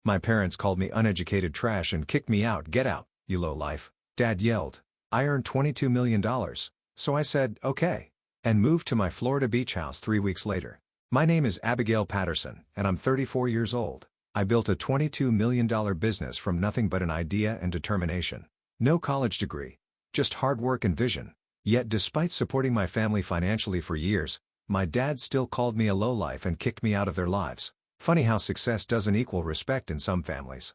My parents called me uneducated trash and kicked me out. Get out, you lowlife, Dad yelled. I earned $22 million, so I said, okay, and moved to my Florida beach house 3 weeks later. My name is Abigail Patterson, and I'm 34 years old. I built a $22 million business from nothing but an idea and determination. No college degree, just hard work and vision. Yet despite supporting my family financially for years, my dad still called me a lowlife and kicked me out of their lives. Funny how success doesn't equal respect in some families.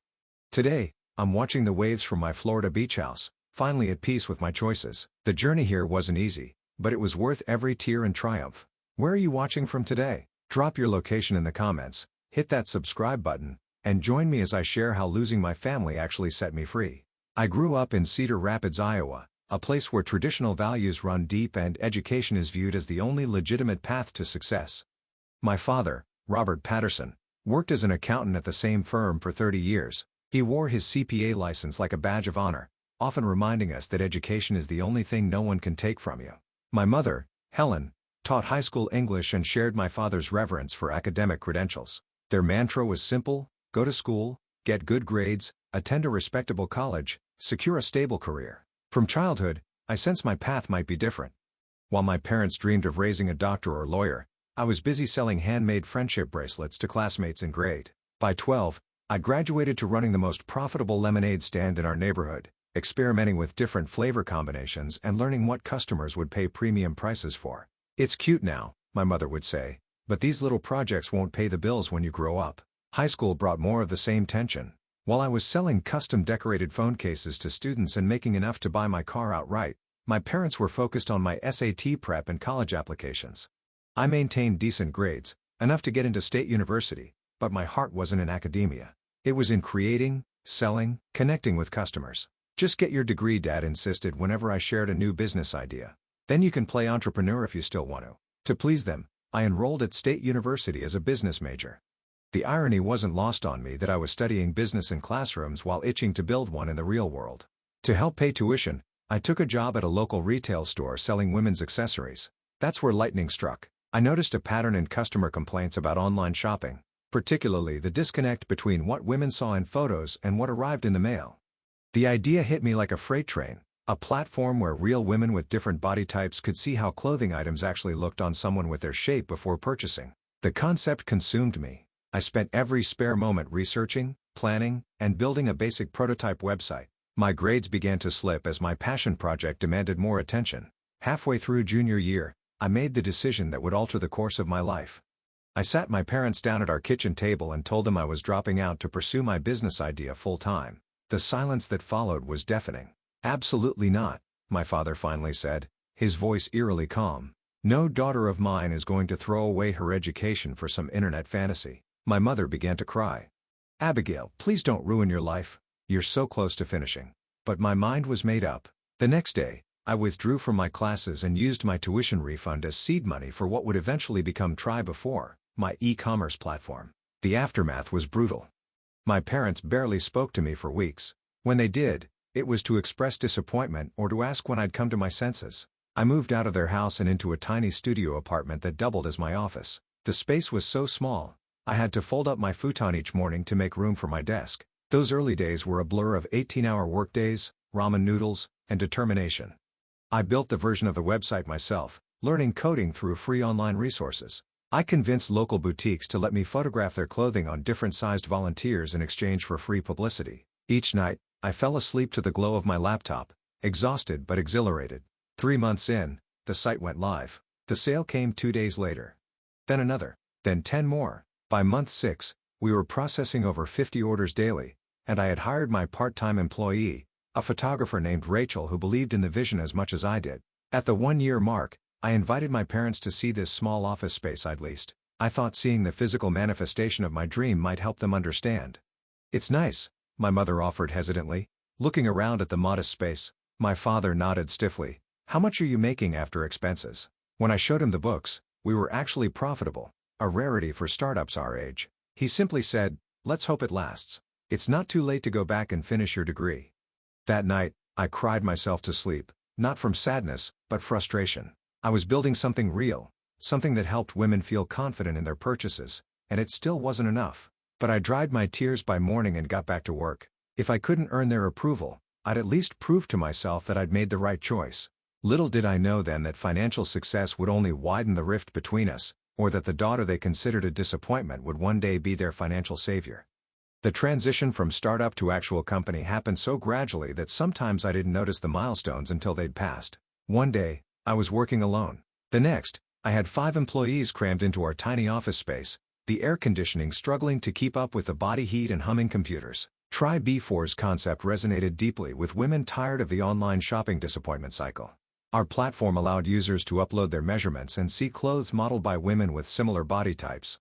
Today, I'm watching the waves from my Florida beach house, finally at peace with my choices. The journey here wasn't easy, but it was worth every tear and triumph. Where are you watching from today? Drop your location in the comments, hit that subscribe button, and join me as I share how losing my family actually set me free. I grew up in Cedar Rapids, Iowa, a place where traditional values run deep and education is viewed as the only legitimate path to success. My father, Robert Patterson, worked as an accountant at the same firm for 30 years. He wore his CPA license like a badge of honor, often reminding us that education is the only thing no one can take from you. My mother, Helen, taught high school English and shared my father's reverence for academic credentials. Their mantra was simple: go to school, get good grades, attend a respectable college, secure a stable career. From childhood, I sensed my path might be different. While my parents dreamed of raising a doctor or lawyer, I was busy selling handmade friendship bracelets to classmates in grade. By 12, I graduated to running the most profitable lemonade stand in our neighborhood, experimenting with different flavor combinations and learning what customers would pay premium prices for. It's cute now, my mother would say, but these little projects won't pay the bills when you grow up. High school brought more of the same tension. While I was selling custom decorated phone cases to students and making enough to buy my car outright, my parents were focused on my SAT prep and college applications. I maintained decent grades, enough to get into state university, but my heart wasn't in academia. It was in creating, selling, connecting with customers. Just get your degree, Dad insisted whenever I shared a new business idea. Then you can play entrepreneur if you still want to. To please them, I enrolled at State University as a business major. The irony wasn't lost on me that I was studying business in classrooms while itching to build one in the real world. To help pay tuition, I took a job at a local retail store selling women's accessories. That's where lightning struck. I noticed a pattern in customer complaints about online shopping, particularly the disconnect between what women saw in photos and what arrived in the mail. The idea hit me like a freight train, a platform where real women with different body types could see how clothing items actually looked on someone with their shape before purchasing. The concept consumed me. I spent every spare moment researching, planning, and building a basic prototype website. My grades began to slip as my passion project demanded more attention. Halfway through junior year, I made the decision that would alter the course of my life. I sat my parents down at our kitchen table and told them I was dropping out to pursue my business idea full-time. The silence that followed was deafening. Absolutely not, my father finally said, his voice eerily calm. No daughter of mine is going to throw away her education for some internet fantasy. My mother began to cry. Abigail, please don't ruin your life. You're so close to finishing. But my mind was made up. The next day, I withdrew from my classes and used my tuition refund as seed money for what would eventually become Try4, my e-commerce platform. The aftermath was brutal. My parents barely spoke to me for weeks. When they did, it was to express disappointment or to ask when I'd come to my senses. I moved out of their house and into a tiny studio apartment that doubled as my office. The space was so small, I had to fold up my futon each morning to make room for my desk. Those early days were a blur of 18-hour workdays, ramen noodles, and determination. I built the version of the website myself, learning coding through free online resources. I convinced local boutiques to let me photograph their clothing on different-sized volunteers in exchange for free publicity. Each night, I fell asleep to the glow of my laptop, exhausted but exhilarated. 3 months in, the site went live. The sale came 2 days later. Then another, then 10 more. By month 6, we were processing over 50 orders daily, and I had hired my part-time employee, a photographer named Rachel who believed in the vision as much as I did. At the 1-year mark, I invited my parents to see this small office space I'd leased. I thought seeing the physical manifestation of my dream might help them understand. It's nice, my mother offered hesitantly, looking around at the modest space. My father nodded stiffly. How much are you making after expenses? When I showed him the books, we were actually profitable, a rarity for startups our age. He simply said, let's hope it lasts. It's not too late to go back and finish your degree. That night, I cried myself to sleep, not from sadness, but frustration. I was building something real, something that helped women feel confident in their purchases, and it still wasn't enough. But I dried my tears by morning and got back to work. If I couldn't earn their approval, I'd at least prove to myself that I'd made the right choice. Little did I know then that financial success would only widen the rift between us, or that the daughter they considered a disappointment would one day be their financial savior. The transition from startup to actual company happened so gradually that sometimes I didn't notice the milestones until they'd passed. One day, I was working alone. The next, I had 5 employees crammed into our tiny office space, the air conditioning struggling to keep up with the body heat and humming computers. Try B4's concept resonated deeply with women tired of the online shopping disappointment cycle. Our platform allowed users to upload their measurements and see clothes modeled by women with similar body types.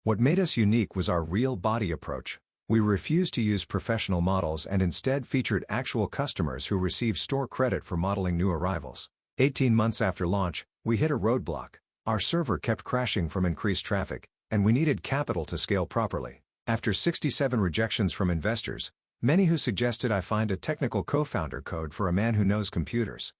What made us unique was our real body approach. We refused to use professional models and instead featured actual customers who received store credit for modeling new arrivals. 18 months after launch, we hit a roadblock. Our server kept crashing from increased traffic, and we needed capital to scale properly. After 67 rejections from investors, many who suggested I find a technical co-founder code for a man who knows computers,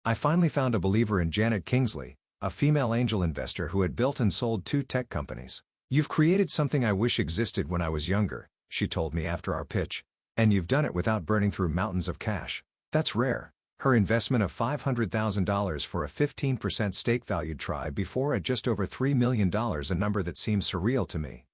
I finally found a believer in Janet Kingsley, a female angel investor who had built and sold 2 tech companies. "You've created something I wish existed when I was younger," she told me after our pitch. "And you've done it without burning through mountains of cash. That's rare." Her investment of $500,000 for a 15% stake valued Tribe before at just over $3 million, a number that seems surreal to me.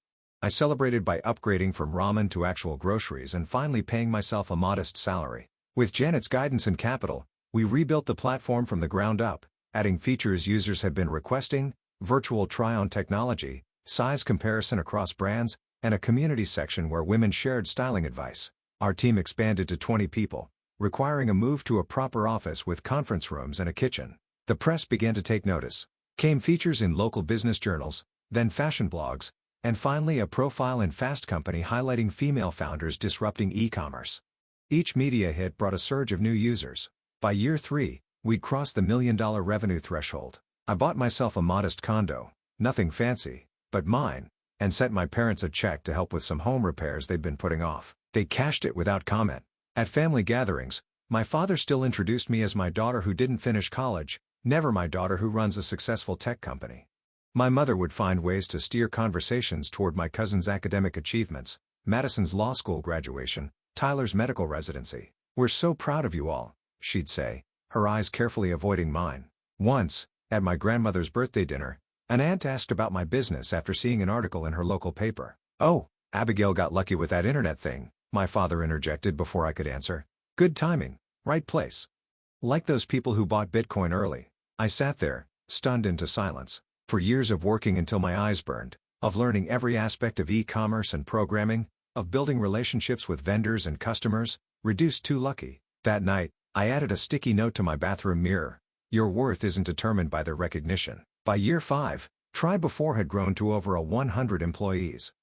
I celebrated by upgrading from ramen to actual groceries and finally paying myself a modest salary. With Janet's guidance and capital, we rebuilt the platform from the ground up, adding features users had been requesting, virtual try-on technology, size comparison across brands, and a community section where women shared styling advice. Our team expanded to 20 people, requiring a move to a proper office with conference rooms and a kitchen. The press began to take notice. Came features in local business journals, then fashion blogs, and finally a profile in Fast Company highlighting female founders disrupting e-commerce. Each media hit brought a surge of new users. By year 3, we'd crossed the $1 million revenue threshold. I bought myself a modest condo, nothing fancy, but mine, and sent my parents a check to help with some home repairs they'd been putting off. They cashed it without comment. At family gatherings, my father still introduced me as my daughter who didn't finish college, never my daughter who runs a successful tech company. My mother would find ways to steer conversations toward my cousin's academic achievements, Madison's law school graduation, Tyler's medical residency. "We're so proud of you all," she'd say, her eyes carefully avoiding mine. Once, at my grandmother's birthday dinner, an aunt asked about my business after seeing an article in her local paper. "Oh, Abigail got lucky with that internet thing," my father interjected before I could answer. "Good timing, right place." Like those people who bought Bitcoin early, I sat there, stunned into silence. For years of working until my eyes burned, of learning every aspect of e-commerce and programming, of building relationships with vendors and customers, reduced to lucky. That night, I added a sticky note to my bathroom mirror. "Your worth isn't determined by their recognition." By year 5, Try Before had grown to over 100 employees.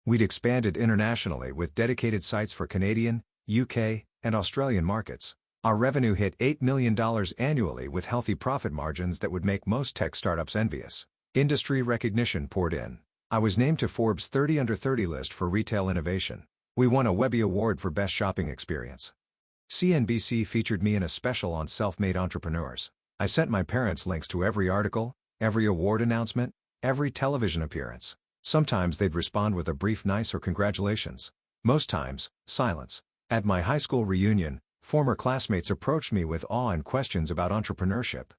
We'd expanded internationally with dedicated sites for Canadian, UK, and Australian markets. Our revenue hit $8 million annually with healthy profit margins that would make most tech startups envious. Industry recognition poured in. I was named to Forbes 30 Under 30 list for retail innovation. We won a Webbby Award for Best Shopping Experience. CNBC featured me in a special on self-made entrepreneurs. I sent my parents links to every article, every award announcement, every television appearance. Sometimes they'd respond with a brief nice or congratulations. Most times, silence. At my high school reunion, former classmates approached me with awe and questions about entrepreneurship.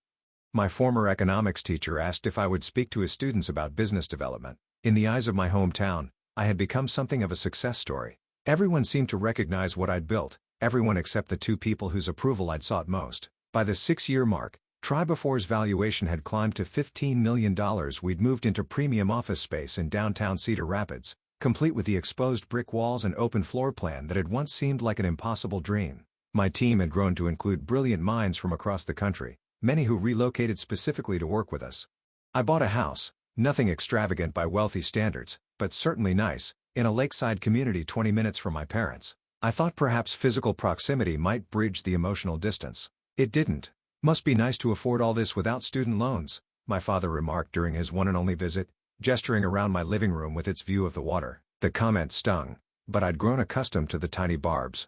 My former economics teacher asked if I would speak to his students about business development. In the eyes of my hometown, I had become something of a success story. Everyone seemed to recognize what I'd built, everyone except the 2 people whose approval I'd sought most. By the 6-year mark, Try Before's valuation had climbed to $15 million. We'd moved into premium office space in downtown Cedar Rapids, complete with the exposed brick walls and open floor plan that had once seemed like an impossible dream. My team had grown to include brilliant minds from across the country, many who relocated specifically to work with us. I bought a house, nothing extravagant by wealthy standards, but certainly nice, in a lakeside community 20 minutes from my parents. I thought perhaps physical proximity might bridge the emotional distance. It didn't. "Must be nice to afford all this without student loans," my father remarked during his one and only visit, gesturing around my living room with its view of the water. The comment stung, but I'd grown accustomed to the tiny barbs.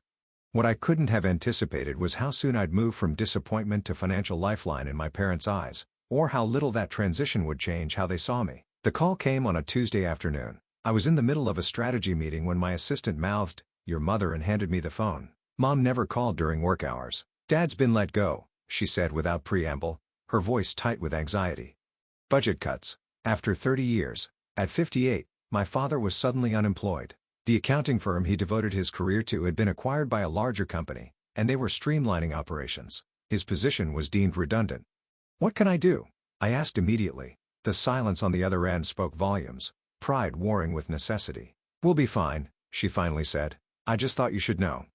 What I couldn't have anticipated was how soon I'd move from disappointment to financial lifeline in my parents' eyes, or how little that transition would change how they saw me. The call came on a Tuesday afternoon. I was in the middle of a strategy meeting when my assistant mouthed, "Your mother," and handed me the phone. Mom never called during work hours. "Dad's been let go," she said without preamble, her voice tight with anxiety. Budget cuts. After 30 years, at 58, my father was suddenly unemployed. The accounting firm he devoted his career to had been acquired by a larger company, and they were streamlining operations. His position was deemed redundant. "What can I do?" I asked immediately. The silence on the other end spoke volumes, pride warring with necessity. "We'll be fine," she finally said. "I just thought you should know."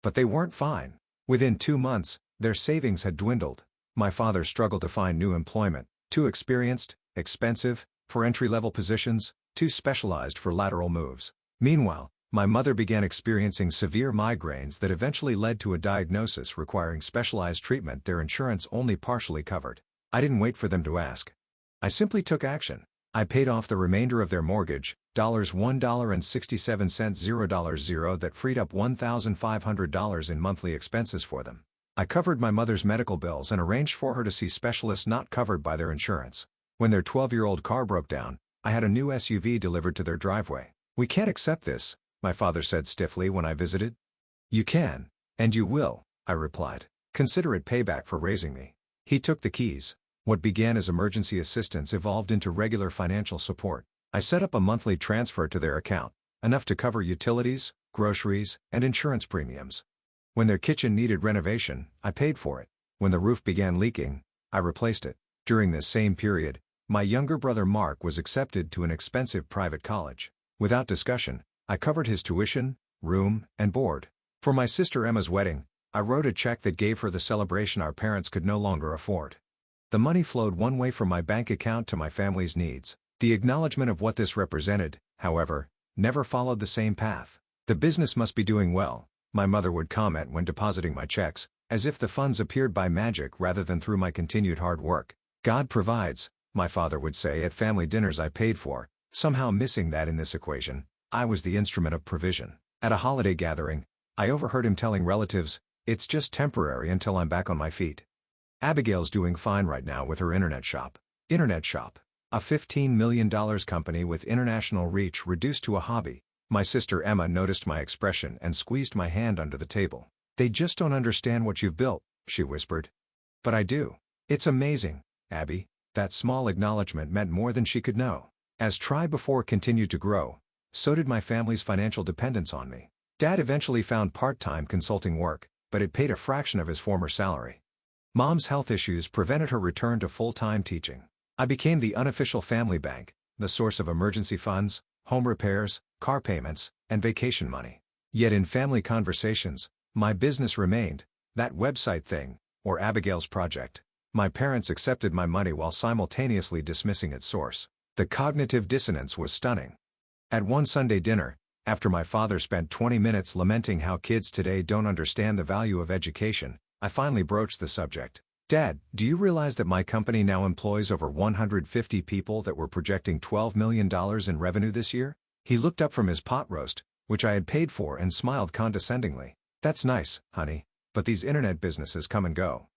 But they weren't fine. Within 2 months, their savings had dwindled. My father struggled to find new employment, too experienced, expensive, for entry-level positions, too specialized for lateral moves. Meanwhile, my mother began experiencing severe migraines that eventually led to a diagnosis requiring specialized treatment their insurance only partially covered. I didn't wait for them to ask. I simply took action. I paid off the remainder of their mortgage, $1.67 that freed up $1,500 in monthly expenses for them. I covered my mother's medical bills and arranged for her to see specialists not covered by their insurance. When their 12-year-old car broke down, I had a new SUV delivered to their driveway. "We can't accept this," my father said stiffly when I visited. "You can, and you will," I replied. "Consider it payback for raising me." He took the keys. What began as emergency assistance evolved into regular financial support. I set up a monthly transfer to their account, enough to cover utilities, groceries, and insurance premiums. When their kitchen needed renovation, I paid for it. When the roof began leaking, I replaced it. During this same period, my younger brother Mark was accepted to an expensive private college. Without discussion, I covered his tuition, room, and board. For my sister Emma's wedding, I wrote a check that gave her the celebration our parents could no longer afford. The money flowed one way from my bank account to my family's needs. The acknowledgement of what this represented, however, never followed the same path. "The business must be doing well," my mother would comment when depositing my checks, as if the funds appeared by magic rather than through my continued hard work. "God provides," my father would say at family dinners I paid for, somehow missing that in this equation, I was the instrument of provision. At a holiday gathering, I overheard him telling relatives, "It's just temporary until I'm back on my feet." Abigail's doing fine right now with her internet shop. Internet shop. A $15 million company with international reach reduced to a hobby. My sister Emma noticed my expression and squeezed my hand under the table. "They just don't understand what you've built," she whispered. "But I do. It's amazing, Abby." That small acknowledgement meant more than she could know. As Try Before continued to grow, so did my family's financial dependence on me. Dad eventually found part-time consulting work, but it paid a fraction of his former salary. Mom's health issues prevented her return to full-time teaching. I became the unofficial family bank, the source of emergency funds, home repairs, car payments, and vacation money. Yet in family conversations, my business remained, that website thing, or Abigail's project. My parents accepted my money while simultaneously dismissing its source. The cognitive dissonance was stunning. At one Sunday dinner, after my father spent 20 minutes lamenting how kids today don't understand the value of education, I finally broached the subject. "Dad, do you realize that my company now employs over 150 people that we're projecting $12 million in revenue this year?" He looked up from his pot roast, which I had paid for, and smiled condescendingly. "That's nice, honey, but these internet businesses come and go.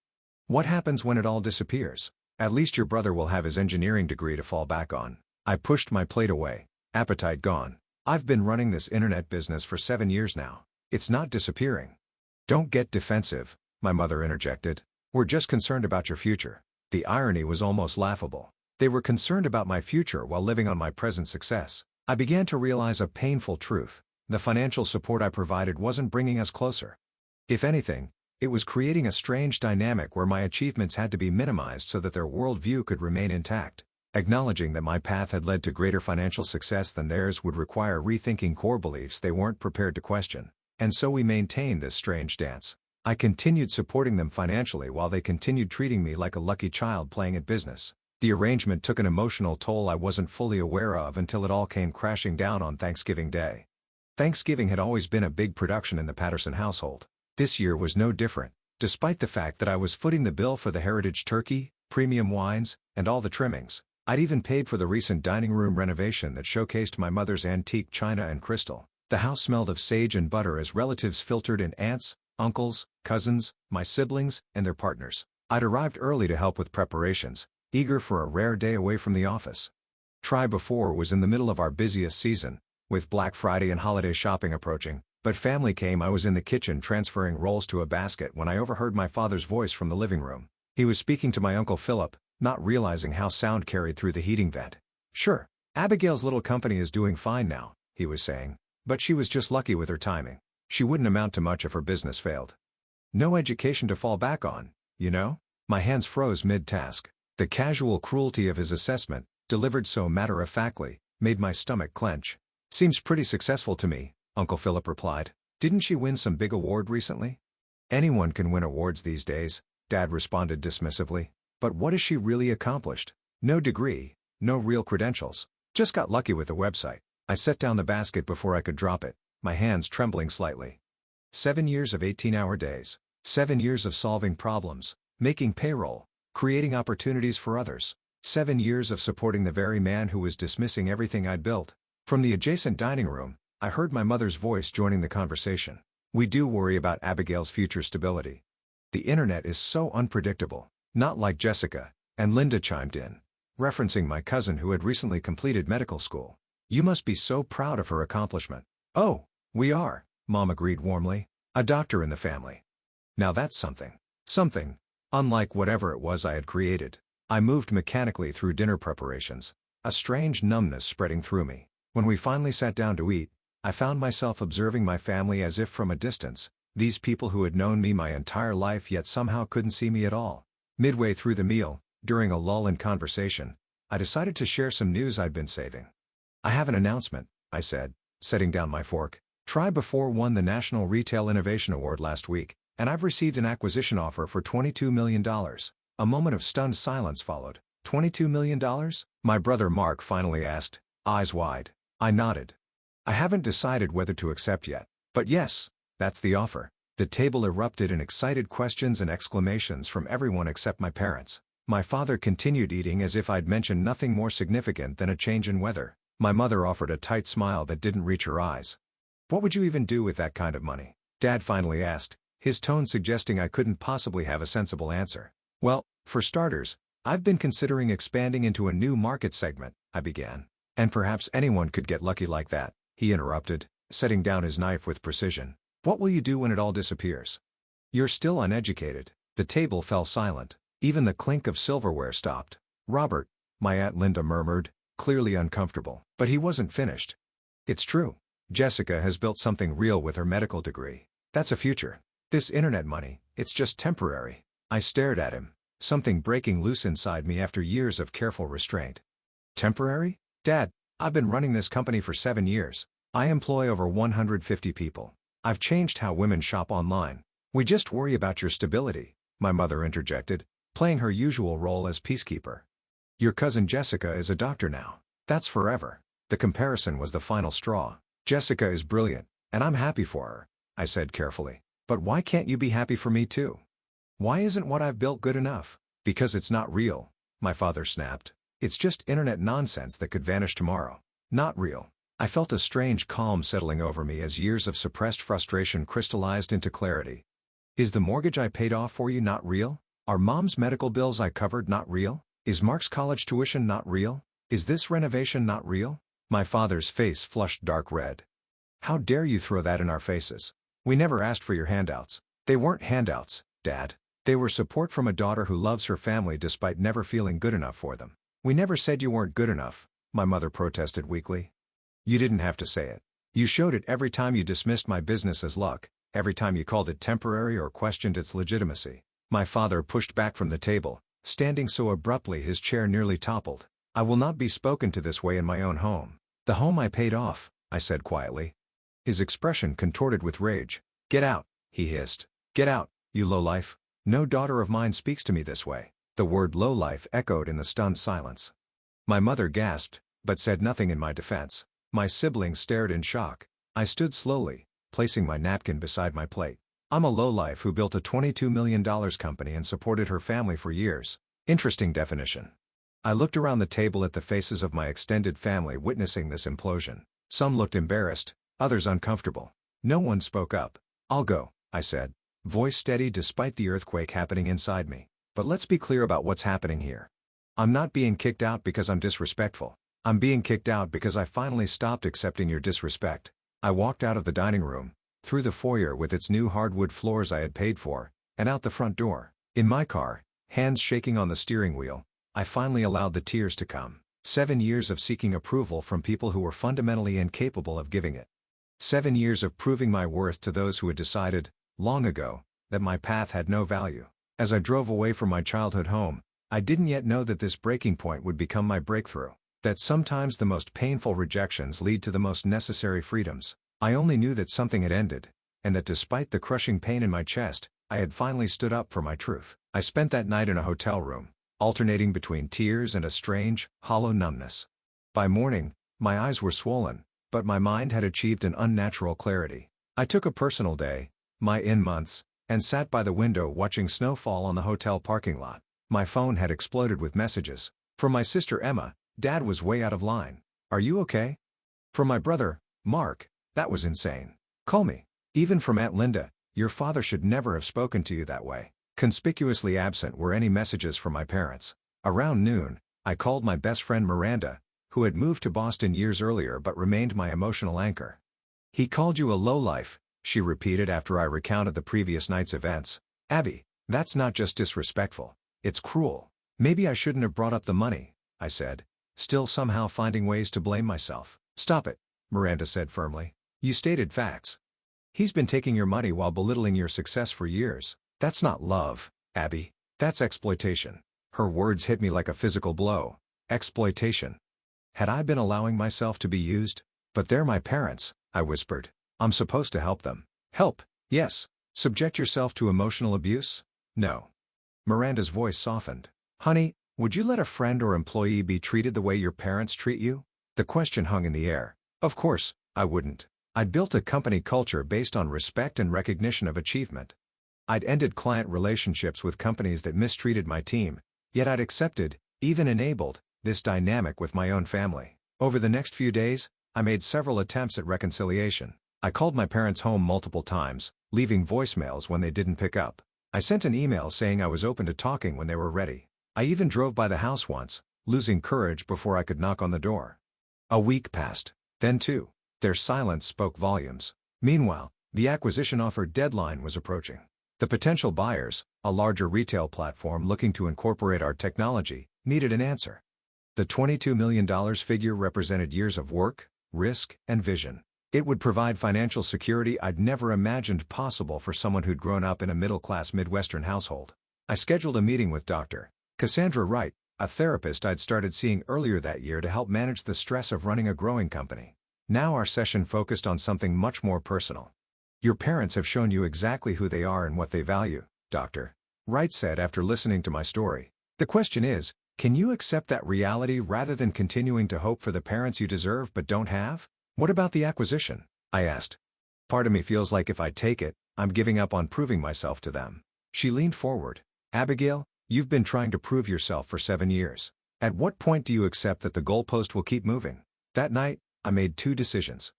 What happens when it all disappears? At least your brother will have his engineering degree to fall back on." I pushed my plate away, appetite gone. "I've been running this internet business for 7 years now. It's not disappearing." "Don't get defensive," my mother interjected. "We're just concerned about your future." The irony was almost laughable. They were concerned about my future while living on my present success. I began to realize a painful truth. The financial support I provided wasn't bringing us closer. If anything, it was creating a strange dynamic where my achievements had to be minimized so that their worldview could remain intact. Acknowledging that my path had led to greater financial success than theirs would require rethinking core beliefs they weren't prepared to question. And so we maintained this strange dance. I continued supporting them financially while they continued treating me like a lucky child playing at business. The arrangement took an emotional toll I wasn't fully aware of until it all came crashing down on Thanksgiving Day. Thanksgiving had always been a big production in the Patterson household. This year was no different, despite the fact that I was footing the bill for the heritage turkey, premium wines, and all the trimmings. I'd even paid for the recent dining room renovation that showcased my mother's antique china and crystal. The house smelled of sage and butter as relatives filtered in: aunts, uncles, cousins, my siblings, and their partners. I'd arrived early to help with preparations, eager for a rare day away from the office. Try Before was in the middle of our busiest season, with Black Friday and holiday shopping approaching, but family came. I was in the kitchen transferring rolls to a basket when I overheard my father's voice from the living room. He was speaking to my Uncle Philip, not realizing how sound carried through the heating vent. "Sure, Abigail's little company is doing fine now," he was saying, "but she was just lucky with her timing. She wouldn't amount to much if her business failed. No education to fall back on, you know?" My hands froze mid-task. The casual cruelty of his assessment, delivered so matter-of-factly, made my stomach clench. "Seems pretty successful to me," Uncle Philip replied. "Didn't she win some big award recently?" "Anyone can win awards these days," Dad responded dismissively. "But what has she really accomplished? No degree, no real credentials. Just got lucky with the website." I set down the basket before I could drop it, my hands trembling slightly. 7 years of 18-hour days. 7 years of solving problems, making payroll, creating opportunities for others. 7 years of supporting the very man who was dismissing everything I'd built. From the adjacent dining room, I heard my mother's voice joining the conversation. "We do worry about Abigail's future stability. The internet is so unpredictable, not like Jessica," and Linda chimed in, referencing my cousin who had recently completed medical school. "You must be so proud of her accomplishment." "Oh, we are," Mom agreed warmly. "A doctor in the family. Now that's something. Something. Unlike whatever it was I had created." I moved mechanically through dinner preparations, a strange numbness spreading through me. When we finally sat down to eat, I found myself observing my family as if from a distance, these people who had known me my entire life yet somehow couldn't see me at all. Midway through the meal, during a lull in conversation, I decided to share some news I'd been saving. "I have an announcement," I said, setting down my fork. "Try Before won the National Retail Innovation Award last week, and I've received an acquisition offer for $22 million. A moment of stunned silence followed. "$22 million? My brother Mark finally asked, eyes wide. I nodded. "I haven't decided whether to accept yet. But yes, that's the offer." The table erupted in excited questions and exclamations from everyone except my parents. My father continued eating as if I'd mentioned nothing more significant than a change in weather. My mother offered a tight smile that didn't reach her eyes. "What would you even do with that kind of money?" Dad finally asked, his tone suggesting I couldn't possibly have a sensible answer. "Well, for starters, I've been considering expanding into a new market segment," I began. "And perhaps anyone could get lucky like that," he interrupted, setting down his knife with precision. "What will you do when it all disappears?" "You're still uneducated." The table fell silent. Even the clink of silverware stopped. "Robert," my Aunt Linda murmured, clearly uncomfortable. But he wasn't finished. "It's true. Jessica has built something real with her medical degree. That's a future. This internet money, it's just temporary." I stared at him, something breaking loose inside me after years of careful restraint. "Temporary? Dad, I've been running this company for 7 years. I employ over 150 people. I've changed how women shop online." "We just worry about your stability," my mother interjected, playing her usual role as peacekeeper. "Your cousin Jessica is a doctor now. That's forever." The comparison was the final straw. "Jessica is brilliant, and I'm happy for her," I said carefully. "But why can't you be happy for me too? Why isn't what I've built good enough?" "Because it's not real," my father snapped. "It's just internet nonsense that could vanish tomorrow. Not real." I felt a strange calm settling over me as years of suppressed frustration crystallized into clarity. "Is the mortgage I paid off for you not real? Are Mom's medical bills I covered not real? Is Mark's college tuition not real? Is this renovation not real?" My father's face flushed dark red. "How dare you throw that in our faces? We never asked for your handouts." "They weren't handouts, Dad. They were support from a daughter who loves her family despite never feeling good enough for them." "We never said you weren't good enough," my mother protested weakly. "You didn't have to say it. You showed it every time you dismissed my business as luck, every time you called it temporary or questioned its legitimacy." My father pushed back from the table, standing so abruptly his chair nearly toppled. "I will not be spoken to this way in my own home. The home I paid off," I said quietly. His expression contorted with rage. "Get out," he hissed. "Get out, you lowlife. No daughter of mine speaks to me this way." The word lowlife echoed in the stunned silence. My mother gasped, but said nothing in my defense. My siblings stared in shock. I stood slowly, placing my napkin beside my plate. "I'm a lowlife who built a $22 million company and supported her family for years." Interesting definition. I looked around the table at the faces of my extended family witnessing this implosion. Some looked embarrassed, others uncomfortable. No one spoke up. "I'll go," I said, voice steady despite the earthquake happening inside me. "But let's be clear about what's happening here. I'm not being kicked out because I'm disrespectful. I'm being kicked out because I finally stopped accepting your disrespect. I walked out of the dining room, through the foyer with its new hardwood floors I had paid for, and out the front door. In my car, hands shaking on the steering wheel, I finally allowed the tears to come. 7 years of seeking approval from people who were fundamentally incapable of giving it. 7 years of proving my worth to those who had decided, long ago, that my path had no value. As I drove away from my childhood home, I didn't yet know that this breaking point would become my breakthrough. That sometimes the most painful rejections lead to the most necessary freedoms. I only knew that something had ended, and that despite the crushing pain in my chest, I had finally stood up for my truth. I spent that night in a hotel room, alternating between tears and a strange, hollow numbness. By morning, my eyes were swollen, but my mind had achieved an unnatural clarity. I took a personal day, my in-months, and sat by the window watching snow fall on the hotel parking lot. My phone had exploded with messages. From my sister Emma, Dad was way out of line. Are you okay? From my brother, Mark, that was insane. Call me. Even from Aunt Linda, your father should never have spoken to you that way. Conspicuously absent were any messages from my parents. Around noon, I called my best friend Miranda, who had moved to Boston years earlier but remained my emotional anchor. He called you a lowlife, she repeated after I recounted the previous night's events. Abby, that's not just disrespectful, it's cruel. Maybe I shouldn't have brought up the money, I said, still somehow finding ways to blame myself. Stop it, Miranda said firmly. You stated facts. He's been taking your money while belittling your success for years. That's not love, Abby. That's exploitation. Her words hit me like a physical blow. Exploitation. Had I been allowing myself to be used? But they're my parents, I whispered. I'm supposed to help them. Help, yes. Subject yourself to emotional abuse? No. Miranda's voice softened. Honey, would you let a friend or employee be treated the way your parents treat you? The question hung in the air. Of course, I wouldn't. I'd built a company culture based on respect and recognition of achievement. I'd ended client relationships with companies that mistreated my team, yet I'd accepted, even enabled, this dynamic with my own family. Over the next few days, I made several attempts at reconciliation. I called my parents home multiple times, leaving voicemails when they didn't pick up. I sent an email saying I was open to talking when they were ready. I even drove by the house once, losing courage before I could knock on the door. A week passed, then two. Their silence spoke volumes. Meanwhile, the acquisition offer deadline was approaching. The potential buyers, a larger retail platform looking to incorporate our technology, needed an answer. The $22 million figure represented years of work, risk, and vision. It would provide financial security I'd never imagined possible for someone who'd grown up in a middle-class Midwestern household. I scheduled a meeting with Dr. Cassandra Wright, a therapist I'd started seeing earlier that year to help manage the stress of running a growing company. Now our session focused on something much more personal. Your parents have shown you exactly who they are and what they value, Dr. Wright said after listening to my story. The question is, can you accept that reality rather than continuing to hope for the parents you deserve but don't have? What about the acquisition? I asked. Part of me feels like if I take it, I'm giving up on proving myself to them. She leaned forward. Abigail, you've been trying to prove yourself for 7 years. At what point do you accept that the goalpost will keep moving? That night, I made 2 decisions.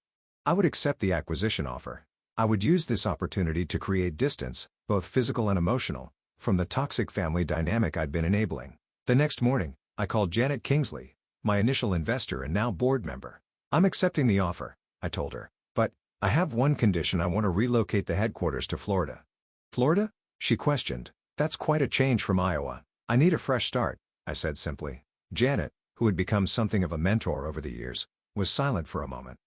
I would accept the acquisition offer. I would use this opportunity to create distance, both physical and emotional, from the toxic family dynamic I'd been enabling. The next morning, I called Janet Kingsley, my initial investor and now board member. I'm accepting the offer, I told her, but I have one condition. I want to relocate the headquarters to Florida. Florida? She questioned. That's quite a change from Iowa. I need a fresh start, I said simply. Janet, who had become something of a mentor over the years, was silent for a moment.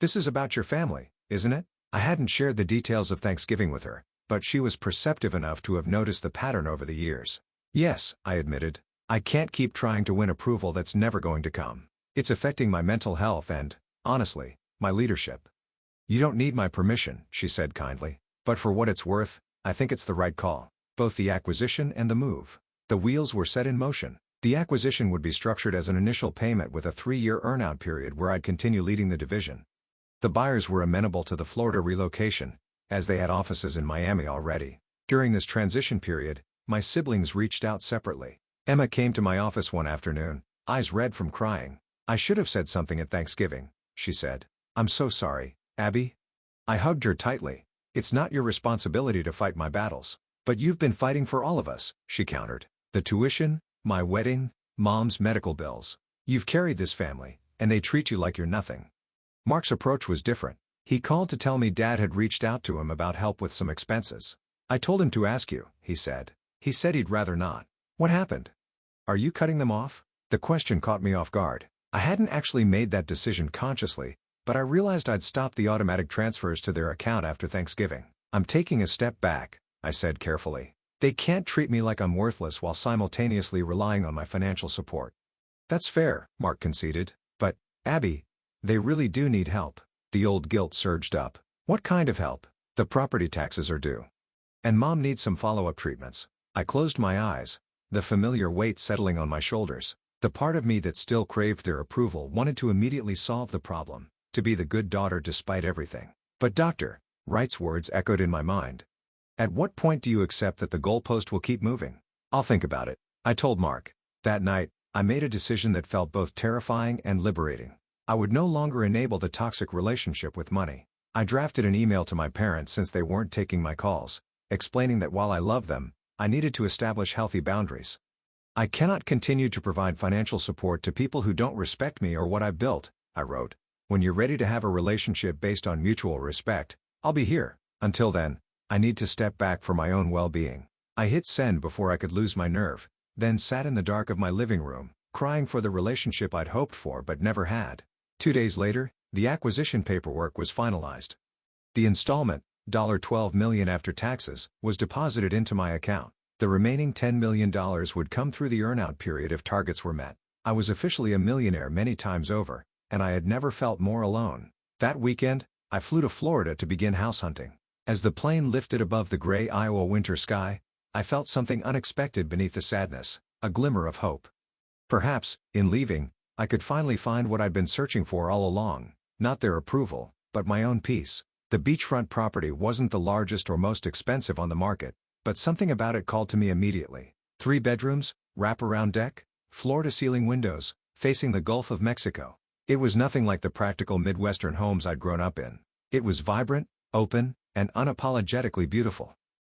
This is about your family, isn't it? I hadn't shared the details of Thanksgiving with her, but she was perceptive enough to have noticed the pattern over the years. Yes, I admitted. I can't keep trying to win approval that's never going to come. It's affecting my mental health and, honestly, my leadership. You don't need my permission, she said kindly, but for what it's worth, I think it's the right call. Both the acquisition and the move. The wheels were set in motion. The acquisition would be structured as an initial payment with a 3-year earn-out period where I'd continue leading the division. The buyers were amenable to the Florida relocation, as they had offices in Miami already. During this transition period, my siblings reached out separately. Emma came to my office one afternoon, eyes red from crying. I should have said something at Thanksgiving, she said. I'm so sorry, Abby. I hugged her tightly. It's not your responsibility to fight my battles. But you've been fighting for all of us, she countered. The tuition, my wedding, Mom's medical bills. You've carried this family, and they treat you like you're nothing. Mark's approach was different. He called to tell me Dad had reached out to him about help with some expenses. I told him to ask you, he said. He said he'd rather not. What happened? Are you cutting them off? The question caught me off guard. I hadn't actually made that decision consciously, but I realized I'd stopped the automatic transfers to their account after Thanksgiving. I'm taking a step back, I said carefully. They can't treat me like I'm worthless while simultaneously relying on my financial support. That's fair, Mark conceded. But, Abby, they really do need help. The old guilt surged up. What kind of help? The property taxes are due. And Mom needs some follow-up treatments. I closed my eyes, the familiar weight settling on my shoulders. The part of me that still craved their approval wanted to immediately solve the problem, to be the good daughter despite everything. But Dr. Wright's words echoed in my mind. At what point do you accept that the goalpost will keep moving? I'll think about it, I told Mark. That night, I made a decision that felt both terrifying and liberating. I would no longer enable the toxic relationship with money. I drafted an email to my parents since they weren't taking my calls, explaining that while I loved them, I needed to establish healthy boundaries. I cannot continue to provide financial support to people who don't respect me or what I've built, I wrote. When you're ready to have a relationship based on mutual respect, I'll be here. Until then, I need to step back for my own well-being. I hit send before I could lose my nerve, then sat in the dark of my living room, crying for the relationship I'd hoped for but never had. 2 days later, the acquisition paperwork was finalized. The installment, $12 million after taxes, was deposited into my account. The remaining $10 million would come through the earnout period if targets were met. I was officially a millionaire many times over, and I had never felt more alone. That weekend, I flew to Florida to begin house hunting. As the plane lifted above the gray Iowa winter sky, I felt something unexpected beneath the sadness, a glimmer of hope. Perhaps, in leaving, I could finally find what I'd been searching for all along, not their approval, but my own peace. The beachfront property wasn't the largest or most expensive on the market, but something about it called to me immediately. 3 bedrooms, wraparound deck, floor-to-ceiling windows, facing the Gulf of Mexico. It was nothing like the practical Midwestern homes I'd grown up in. It was vibrant, open, and unapologetically beautiful.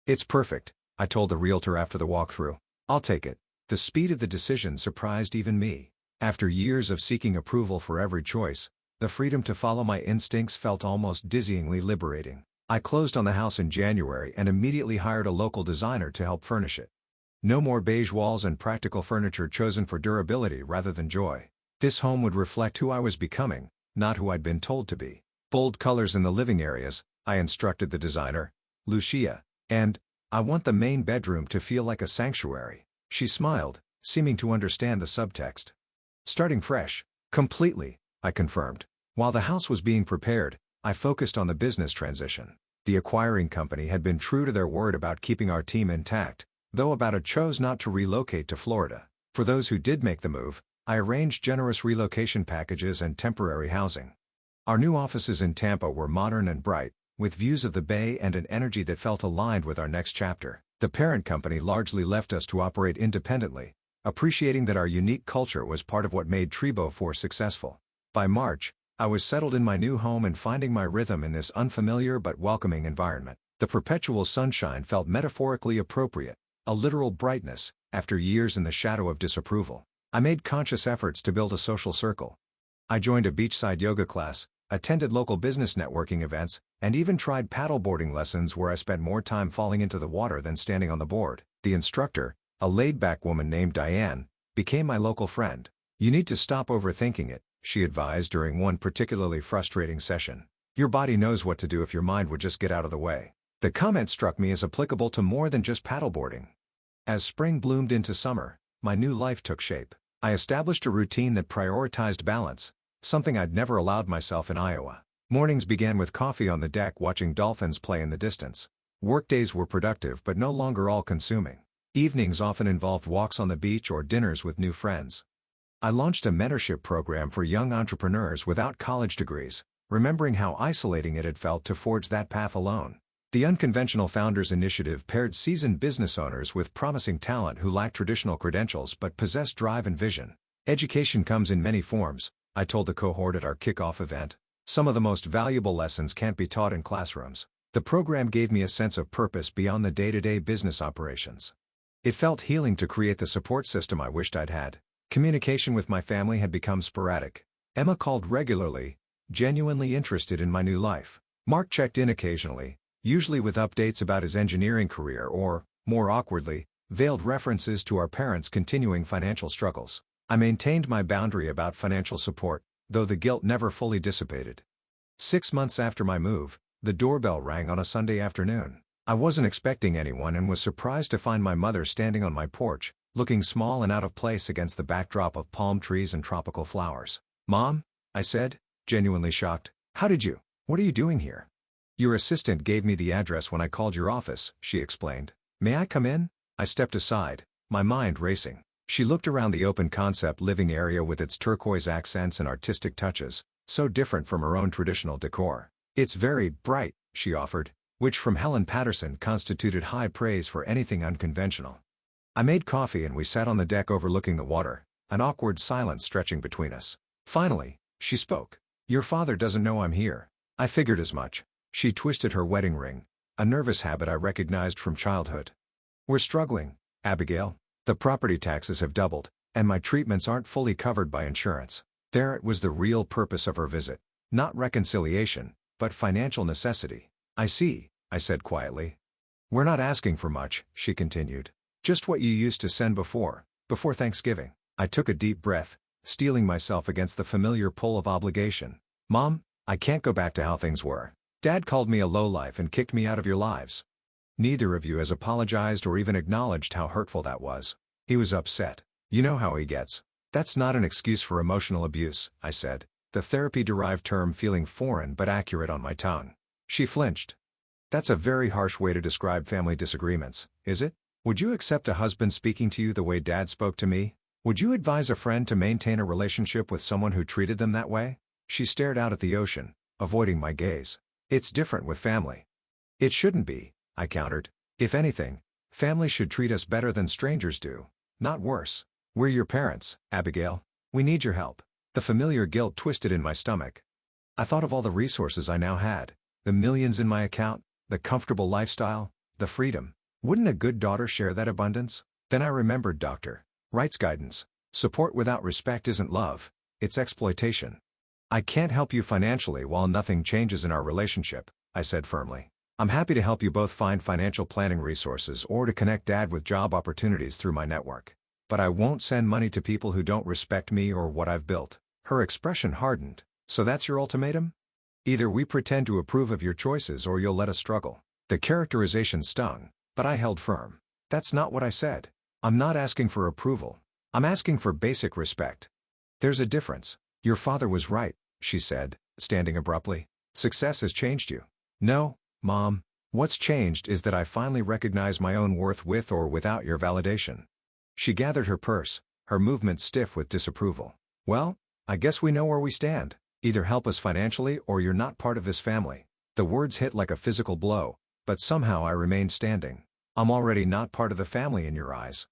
It's perfect, I told the realtor after the walkthrough. I'll take it. The speed of the decision surprised even me. After years of seeking approval for every choice, the freedom to follow my instincts felt almost dizzyingly liberating. I closed on the house in January and immediately hired a local designer to help furnish it. No more beige walls and practical furniture chosen for durability rather than joy. This home would reflect who I was becoming, not who I'd been told to be. Bold colors in the living areas, I instructed the designer, Lucia, and I want the main bedroom to feel like a sanctuary. She smiled, seeming to understand the subtext. Starting fresh. Completely, I confirmed. While the house was being prepared, I focused on the business transition. The acquiring company had been true to their word about keeping our team intact, though Abata chose not to relocate to Florida. For those who did make the move, I arranged generous relocation packages and temporary housing. Our new offices in Tampa were modern and bright, with views of the bay and an energy that felt aligned with our next chapter. The parent company largely left us to operate independently, appreciating that our unique culture was part of what made Trebo Force successful. By March, I was settled in my new home and finding my rhythm in this unfamiliar but welcoming environment. The perpetual sunshine felt metaphorically appropriate, a literal brightness, after years in the shadow of disapproval. I made conscious efforts to build a social circle. I joined a beachside yoga class, attended local business networking events, and even tried paddleboarding lessons where I spent more time falling into the water than standing on the board. The instructor, a laid-back woman named Diane, became my local friend. You need to stop overthinking it, she advised during one particularly frustrating session. Your body knows what to do if your mind would just get out of the way. The comment struck me as applicable to more than just paddleboarding. As spring bloomed into summer, my new life took shape. I established a routine that prioritized balance, something I'd never allowed myself in Iowa. Mornings began with coffee on the deck watching dolphins play in the distance. Workdays were productive but no longer all-consuming. Evenings often involved walks on the beach or dinners with new friends. I launched a mentorship program for young entrepreneurs without college degrees, remembering how isolating it had felt to forge that path alone. The Unconventional Founders Initiative paired seasoned business owners with promising talent who lacked traditional credentials but possessed drive and vision. Education comes in many forms, I told the cohort at our kickoff event. Some of the most valuable lessons can't be taught in classrooms. The program gave me a sense of purpose beyond the day-to-day business operations. It felt healing to create the support system I wished I'd had. Communication with my family had become sporadic. Emma called regularly, genuinely interested in my new life. Mark checked in occasionally, usually with updates about his engineering career or, more awkwardly, veiled references to our parents' continuing financial struggles. I maintained my boundary about financial support, though the guilt never fully dissipated. 6 months after my move, the doorbell rang on a Sunday afternoon. I wasn't expecting anyone and was surprised to find my mother standing on my porch, looking small and out of place against the backdrop of palm trees and tropical flowers. "Mom?" I said, genuinely shocked. What are you doing here?" "Your assistant gave me the address when I called your office," she explained. "May I come in?" I stepped aside, my mind racing. She looked around the open-concept living area with its turquoise accents and artistic touches, so different from her own traditional decor. "It's very bright," she offered, which from Helen Patterson constituted high praise for anything unconventional. I made coffee and we sat on the deck overlooking the water, an awkward silence stretching between us. Finally, she spoke. "Your father doesn't know I'm here." I figured as much. She twisted her wedding ring, a nervous habit I recognized from childhood. "We're struggling, Abigail. The property taxes have doubled, and my treatments aren't fully covered by insurance." There it was, the real purpose of her visit. Not reconciliation, but financial necessity. "I see," I said quietly. "We're not asking for much," she continued. "Just what you used to send before Thanksgiving." I took a deep breath, steeling myself against the familiar pull of obligation. "Mom, I can't go back to how things were. Dad called me a lowlife and kicked me out of your lives. Neither of you has apologized or even acknowledged how hurtful that was. He was upset. You know how he gets." "That's not an excuse for emotional abuse," I said, the therapy-derived term feeling foreign but accurate on my tongue. She flinched. "That's a very harsh way to describe family disagreements, is it? Would you accept a husband speaking to you the way Dad spoke to me? Would you advise a friend to maintain a relationship with someone who treated them that way?" She stared out at the ocean, avoiding my gaze. "It's different with family." "It shouldn't be," I countered. "If anything, family should treat us better than strangers do, not worse. We're your parents, Abigail. We need your help." The familiar guilt twisted in my stomach. I thought of all the resources I now had, the millions in my account, the comfortable lifestyle, the freedom. Wouldn't a good daughter share that abundance? Then I remembered Dr. Wright's guidance. Support without respect isn't love, it's exploitation. "I can't help you financially while nothing changes in our relationship," I said firmly. "I'm happy to help you both find financial planning resources or to connect Dad with job opportunities through my network. But I won't send money to people who don't respect me or what I've built." Her expression hardened. "So that's your ultimatum? Either we pretend to approve of your choices or you'll let us struggle." The characterization stung, but I held firm. "That's not what I said. I'm not asking for approval. I'm asking for basic respect." "There's a difference. Your father was right," she said, standing abruptly. "Success has changed you." "No, Mom. What's changed is that I finally recognize my own worth with or without your validation." She gathered her purse, her movement stiff with disapproval. "Well, I guess we know where we stand. Either help us financially or you're not part of this family." The words hit like a physical blow, but somehow I remained standing. "I'm already not part of the family in your eyes."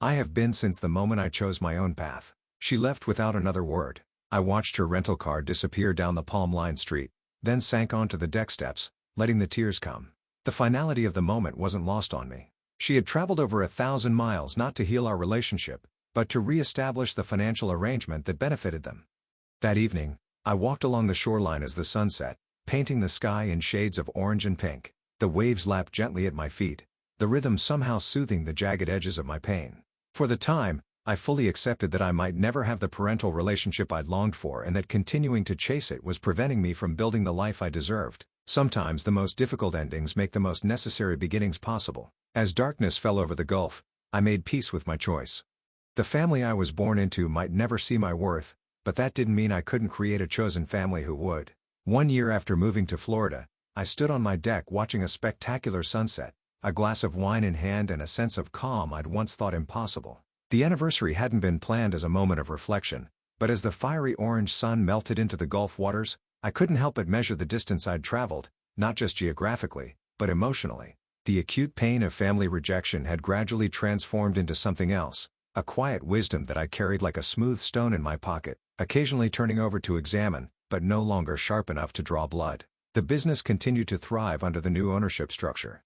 "I have been since the moment I chose my own path." She left without another word. I watched her rental car disappear down the palm-lined street, then sank onto the deck steps, letting the tears come. The finality of the moment wasn't lost on me. She had traveled over 1,000 miles not to heal our relationship, but to re-establish the financial arrangement that benefited them. That evening, I walked along the shoreline as the sun set, painting the sky in shades of orange and pink. The waves lapped gently at my feet, the rhythm somehow soothing the jagged edges of my pain. For the time, I fully accepted that I might never have the parental relationship I'd longed for and that continuing to chase it was preventing me from building the life I deserved. Sometimes the most difficult endings make the most necessary beginnings possible. As darkness fell over the gulf, I made peace with my choice. The family I was born into might never see my worth, but that didn't mean I couldn't create a chosen family who would. 1 year after moving to Florida, I stood on my deck watching a spectacular sunset, a glass of wine in hand and a sense of calm I'd once thought impossible. The anniversary hadn't been planned as a moment of reflection, but as the fiery orange sun melted into the Gulf waters, I couldn't help but measure the distance I'd traveled, not just geographically, but emotionally. The acute pain of family rejection had gradually transformed into something else, a quiet wisdom that I carried like a smooth stone in my pocket, occasionally turning over to examine, but no longer sharp enough to draw blood. The business continued to thrive under the new ownership structure.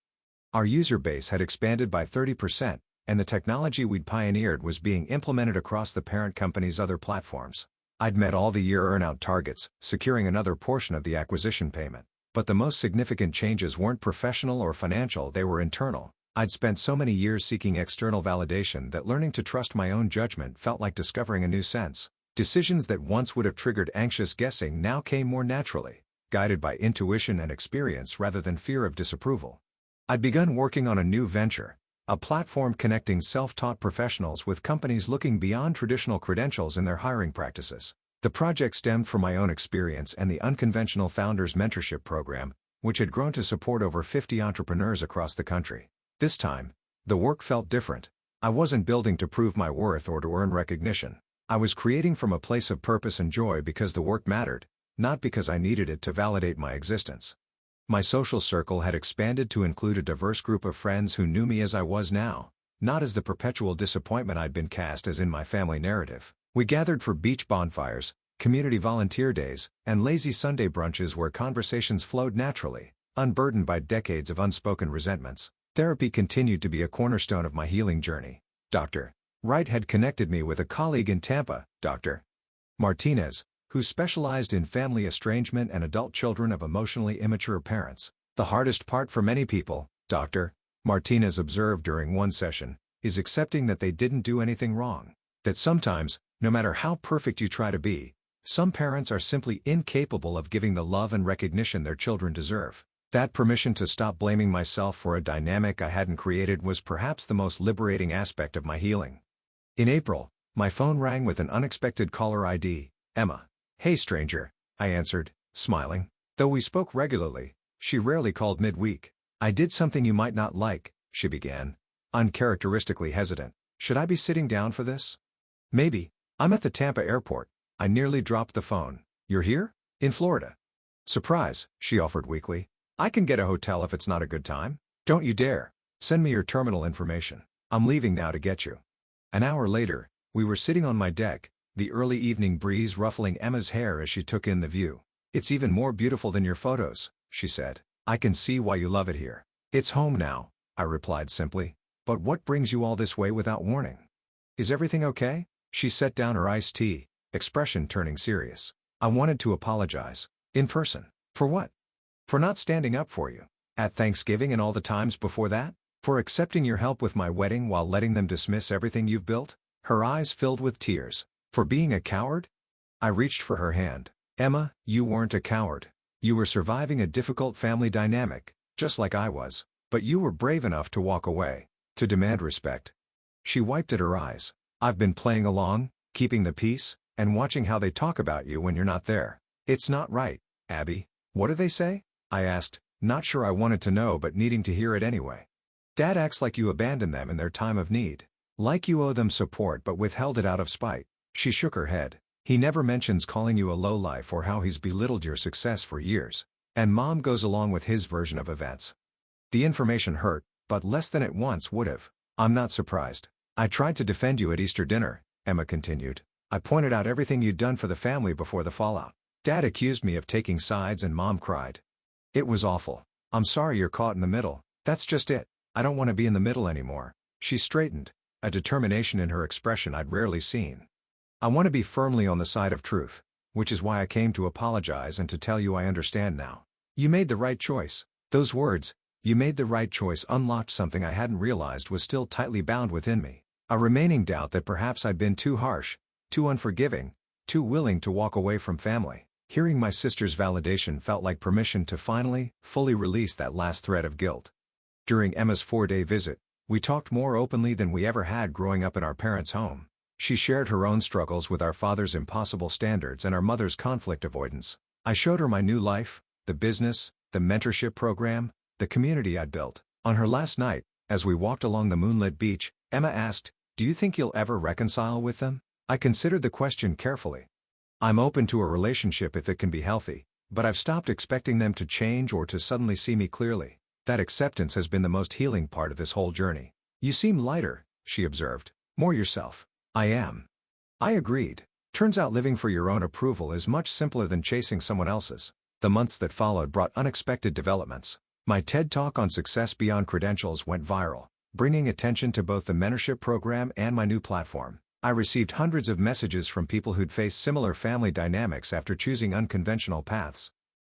Our user base had expanded by 30%, and the technology we'd pioneered was being implemented across the parent company's other platforms. I'd met all the year earn-out targets, securing another portion of the acquisition payment. But the most significant changes weren't professional or financial, they were internal. I'd spent so many years seeking external validation that learning to trust my own judgment felt like discovering a new sense. Decisions that once would have triggered anxious guessing now came more naturally, guided by intuition and experience rather than fear of disapproval. I'd begun working on a new venture, a platform connecting self-taught professionals with companies looking beyond traditional credentials in their hiring practices. The project stemmed from my own experience and the Unconventional Founders Mentorship program, which had grown to support over 50 entrepreneurs across the country. This time, the work felt different. I wasn't building to prove my worth or to earn recognition. I was creating from a place of purpose and joy because the work mattered, not because I needed it to validate my existence. My social circle had expanded to include a diverse group of friends who knew me as I was now, not as the perpetual disappointment I'd been cast as in my family narrative. We gathered for beach bonfires, community volunteer days, and lazy Sunday brunches where conversations flowed naturally, unburdened by decades of unspoken resentments. Therapy continued to be a cornerstone of my healing journey. Dr. Wright had connected me with a colleague in Tampa, Dr. Martinez, who specialized in family estrangement and adult children of emotionally immature parents. The hardest part for many people, Dr. Martinez observed during one session, is accepting that they didn't do anything wrong. That sometimes, no matter how perfect you try to be, some parents are simply incapable of giving the love and recognition their children deserve. That permission to stop blaming myself for a dynamic I hadn't created was perhaps the most liberating aspect of my healing. In April, my phone rang with an unexpected caller ID, Emma. "Hey stranger," I answered, smiling. Though we spoke regularly, she rarely called midweek. "I did something you might not like," she began, uncharacteristically hesitant. "Should I be sitting down for this?" "Maybe. I'm at the Tampa airport." I nearly dropped the phone. "You're here?" "In Florida." "Surprise," she offered weakly. "I can get a hotel if it's not a good time." "Don't you dare. Send me your terminal information. I'm leaving now to get you." An hour later, we were sitting on my deck, the early evening breeze ruffling Emma's hair as she took in the view. "It's even more beautiful than your photos," she said. "I can see why you love it here." "It's home now," I replied simply. "But what brings you all this way without warning?" "Is everything okay?" She set down her iced tea, expression turning serious. "I wanted to apologize. In person." "For what?" "For not standing up for you. At Thanksgiving and all the times before that? For accepting your help with my wedding while letting them dismiss everything you've built?" Her eyes filled with tears. "For being a coward?" I reached for her hand. "Emma, you weren't a coward. You were surviving a difficult family dynamic, just like I was. But you were brave enough to walk away, to demand respect." She wiped at her eyes. "I've been playing along, keeping the peace, and watching how they talk about you when you're not there. It's not right, Abby." "What do they say?" I asked, not sure I wanted to know but needing to hear it anyway. "Dad acts like you abandoned them in their time of need. Like you owe them support but withheld it out of spite." She shook her head. "He never mentions calling you a lowlife or how he's belittled your success for years. And Mom goes along with his version of events." The information hurt, but less than it once would have. "I'm not surprised. I tried to defend you at Easter dinner," Emma continued. "I pointed out everything you'd done for the family before the fallout. Dad accused me of taking sides and Mom cried. It was awful. I'm sorry you're caught in the middle. That's just it. I don't want to be in the middle anymore." She straightened, a determination in her expression I'd rarely seen. "I want to be firmly on the side of truth, which is why I came to apologize and to tell you I understand now. You made the right choice." Those words, "you made the right choice," unlocked something I hadn't realized was still tightly bound within me. A remaining doubt that perhaps I'd been too harsh, too unforgiving, too willing to walk away from family. Hearing my sister's validation felt like permission to finally, fully release that last thread of guilt. During Emma's 4-day visit, we talked more openly than we ever had growing up in our parents' home. She shared her own struggles with our father's impossible standards and our mother's conflict avoidance. I showed her my new life, the business, the mentorship program, the community I'd built. On her last night, as we walked along the moonlit beach, Emma asked, "Do you think you'll ever reconcile with them?" I considered the question carefully. "I'm open to a relationship if it can be healthy, but I've stopped expecting them to change or to suddenly see me clearly. That acceptance has been the most healing part of this whole journey." "You seem lighter," she observed. "More yourself." "I am." I agreed. Turns out living for your own approval is much simpler than chasing someone else's. The months that followed brought unexpected developments. My TED Talk on success beyond credentials went viral, bringing attention to both the mentorship program and my new platform. I received hundreds of messages from people who'd faced similar family dynamics after choosing unconventional paths.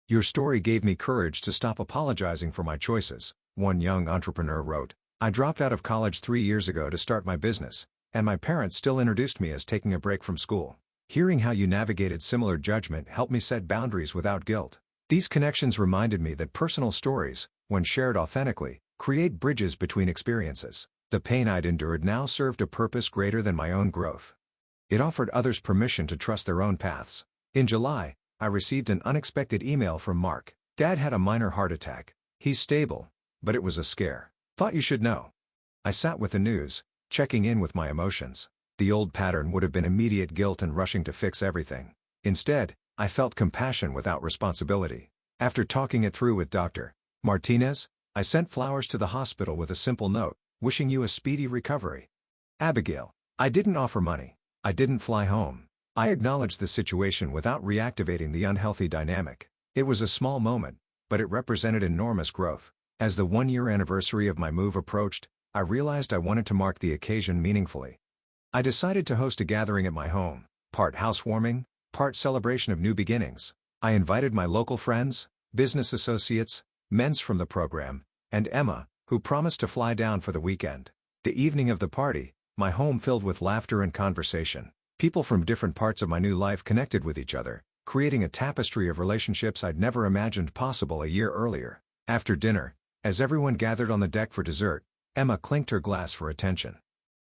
Your story gave me courage to stop apologizing for my choices, one young entrepreneur wrote. I dropped out of college 3 years ago to start my business, and my parents still introduced me as taking a break from school. Hearing how you navigated similar judgment helped me set boundaries without guilt. These connections reminded me that personal stories, when shared authentically, create bridges between experiences. The pain I'd endured now served a purpose greater than my own growth. It offered others permission to trust their own paths. In July, I received an unexpected email from Mark. Dad had a minor heart attack. He's stable, but it was a scare. Thought you should know. I sat with the news, checking in with my emotions. The old pattern would have been immediate guilt and rushing to fix everything. Instead, I felt compassion without responsibility. After talking it through with Dr. Martinez, I sent flowers to the hospital with a simple note, wishing you a speedy recovery. Abigail. I didn't offer money. I didn't fly home. I acknowledged the situation without reactivating the unhealthy dynamic. It was a small moment, but it represented enormous growth. As the 1-year anniversary of my move approached, I realized I wanted to mark the occasion meaningfully. I decided to host a gathering at my home, part housewarming, part celebration of new beginnings. I invited my local friends, business associates, men's from the program, and Emma, who promised to fly down for the weekend. The evening of the party, my home filled with laughter and conversation. People from different parts of my new life connected with each other, creating a tapestry of relationships I'd never imagined possible a year earlier. After dinner, as everyone gathered on the deck for dessert, Emma clinked her glass for attention.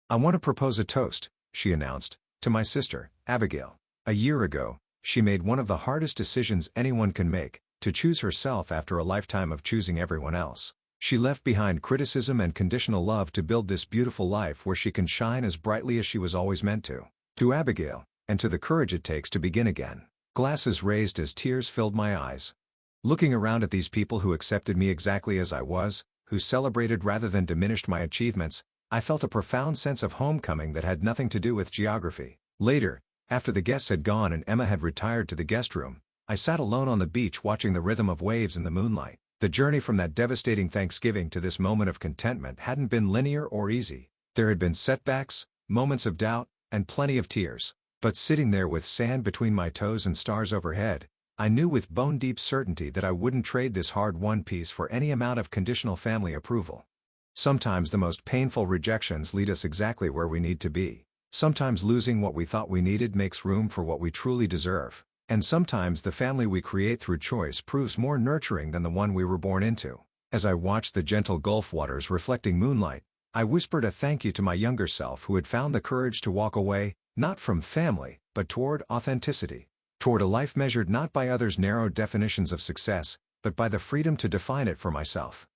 I want to propose a toast, she announced, to my sister, Abigail. A year ago, she made one of the hardest decisions anyone can make, to choose herself after a lifetime of choosing everyone else. She left behind criticism and conditional love to build this beautiful life where she can shine as brightly as she was always meant to. To Abigail, and to the courage it takes to begin again. Glasses raised as tears filled my eyes. Looking around at these people who accepted me exactly as I was, who celebrated rather than diminished my achievements, I felt a profound sense of homecoming that had nothing to do with geography. Later, after the guests had gone and Emma had retired to the guest room, I sat alone on the beach watching the rhythm of waves in the moonlight. The journey from that devastating Thanksgiving to this moment of contentment hadn't been linear or easy. There had been setbacks, moments of doubt, and plenty of tears. But sitting there with sand between my toes and stars overhead, I knew with bone-deep certainty that I wouldn't trade this hard-won peace for any amount of conditional family approval. Sometimes the most painful rejections lead us exactly where we need to be. Sometimes losing what we thought we needed makes room for what we truly deserve. And sometimes the family we create through choice proves more nurturing than the one we were born into. As I watched the gentle Gulf waters reflecting moonlight, I whispered a thank you to my younger self who had found the courage to walk away, not from family, but toward authenticity. Toward a life measured not by others' narrow definitions of success, but by the freedom to define it for myself.